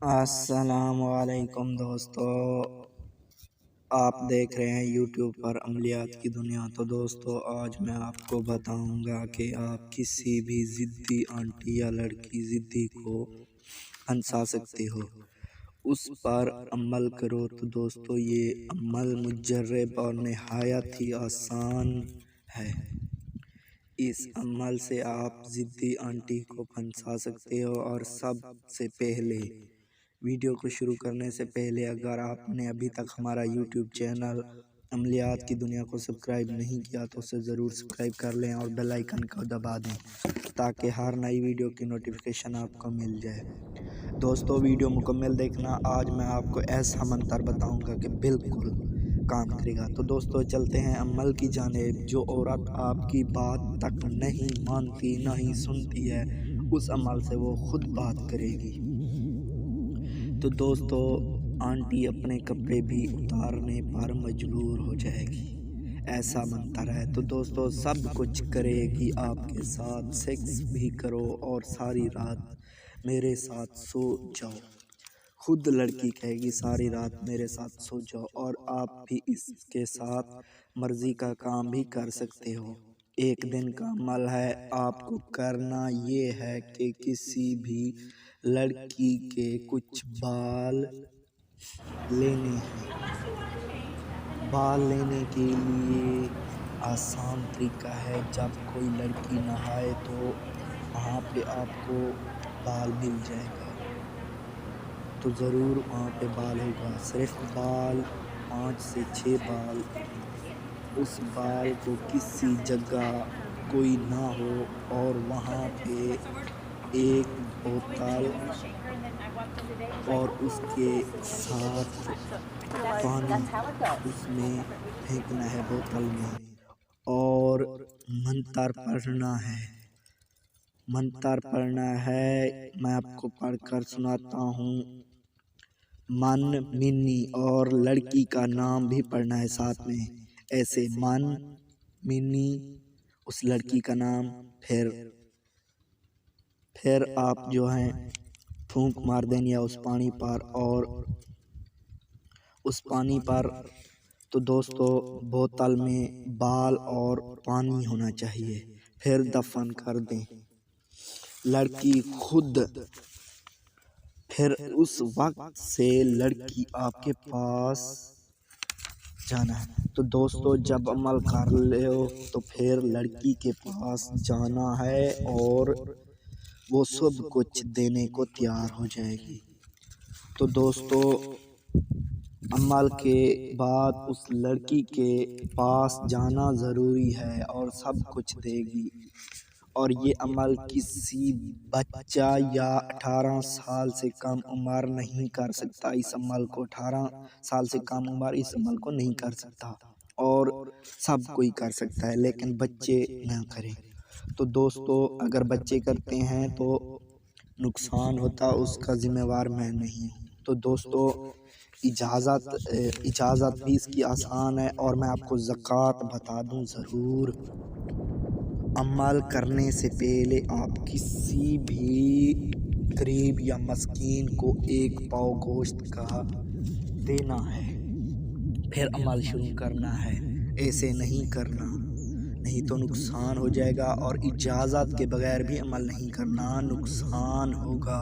السلام علیکم دوستو، آپ دیکھ رہے ہیں یوٹیوب پر عملیات کی دنیا۔ تو دوستو آج میں آپ کو بتاؤں گا کہ آپ کسی بھی ضدی آنٹی یا لڑکی ضدی کو پھنسا سکتے ہو، اس پر عمل کرو۔ تو دوستو یہ عمل مجرب اور نہایت ہی آسان ہے۔ اس عمل سے آپ ضدی آنٹی کو پھنسا سکتے ہو۔ اور سب سے پہلے ویڈیو کو شروع کرنے سے پہلے اگر آپ نے ابھی تک ہمارا یوٹیوب چینل عملیات کی دنیا کو سبسکرائب نہیں کیا تو اسے ضرور سبسکرائب کر لیں اور بیل آئیکن کو دبا دیں تاکہ ہر نئی ویڈیو کی نوٹیفیکیشن آپ کو مل جائے۔ دوستو ویڈیو مکمل دیکھنا، آج میں آپ کو ایسا منتر بتاؤں گا کہ بالکل کام کرے گا۔ تو دوستو چلتے ہیں عمل کی جانب۔ جو عورت آپ کی بات تک نہیں مانتی، نہیں سنتی ہے، اس عمل سے وہ خود بات کرے گی۔ تو دوستو آنٹی اپنے کپڑے بھی اتارنے پر مجبور ہو جائے گی، ایسا منتر ہے۔ تو دوستو سب کچھ کرے گی، آپ کے ساتھ سیکس بھی کرو اور ساری رات میرے ساتھ سو جاؤ۔ خود لڑکی کہے گی ساری رات میرے ساتھ سو جاؤ، اور آپ بھی اس کے ساتھ مرضی کا کام بھی کر سکتے ہو۔ ایک دن کا عمل ہے، آپ کو کرنا یہ ہے کہ کسی بھی لڑکی کے کچھ بال لینے ہیں۔ بال لینے کے لیے آسان طریقہ ہے، جب کوئی لڑکی نہائے تو وہاں پہ آپ کو بال مل جائے گا، تو ضرور وہاں پہ بال ہوگا، صرف بال 5 سے 6 بال۔ اس بال کو کسی جگہ کوئی نہ ہو اور وہاں پہ ایک بوتل اور اس کے ساتھ پانی اس میں پھینکنا ہے، بوتل میں، اور منتر پڑھنا ہے۔ منتر پڑھنا ہے، میں آپ کو پڑھ کر سناتا ہوں۔ من منی، اور لڑکی کا نام بھی پڑھنا ہے ساتھ میں، ایسے من منی اس لڑکی کا نام، پھر آپ جو ہیں پھونک مار دیں یا اس پانی پر، اور اس پانی پر تو دوستو بوتل میں بال اور پانی ہونا چاہیے، پھر دفن کر دیں لڑکی خود۔ پھر اس وقت سے لڑکی آپ کے پاس جانا ہے۔ تو دوستو جب عمل کر لے ہو تو پھر لڑکی کے پاس جانا ہے اور وہ سب کچھ دینے کو تیار ہو جائے گی۔ تو دوستو عمل کے بعد اس لڑکی کے پاس جانا ضروری ہے اور سب کچھ دے گی۔ اور یہ عمل کسی بچہ یا 18 سال سے کم عمر نہیں کر سکتا، اس عمل کو 18 سال سے کم عمر اس عمل کو نہیں کر سکتا، اور سب کوئی کر سکتا ہے لیکن بچے نہ کریں۔ تو دوستو اگر بچے کرتے ہیں تو نقصان ہوتا، اس کا ذمہ وار میں نہیں ہوں۔ تو دوستو اجازت بھی اس کی آسان ہے، اور میں آپ کو زکوٰۃ بتا دوں ضرور۔ عمل کرنے سے پہلے آپ کسی بھی غریب یا مسکین کو 1 پاؤ گوشت کا دینا ہے، پھر عمل شروع کرنا ہے، ایسے نہیں کرنا، نہیں تو نقصان ہو جائے گا، اور اجازت کے بغیر بھی عمل نہیں کرنا، نقصان ہوگا۔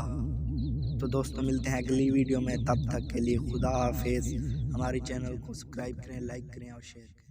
تو دوستو ملتے ہیں اگلی ویڈیو میں، تب تک کے لیے خدا حافظ۔ ہمارے چینل کو سبسکرائب کریں، لائک کریں اور شیئر کریں۔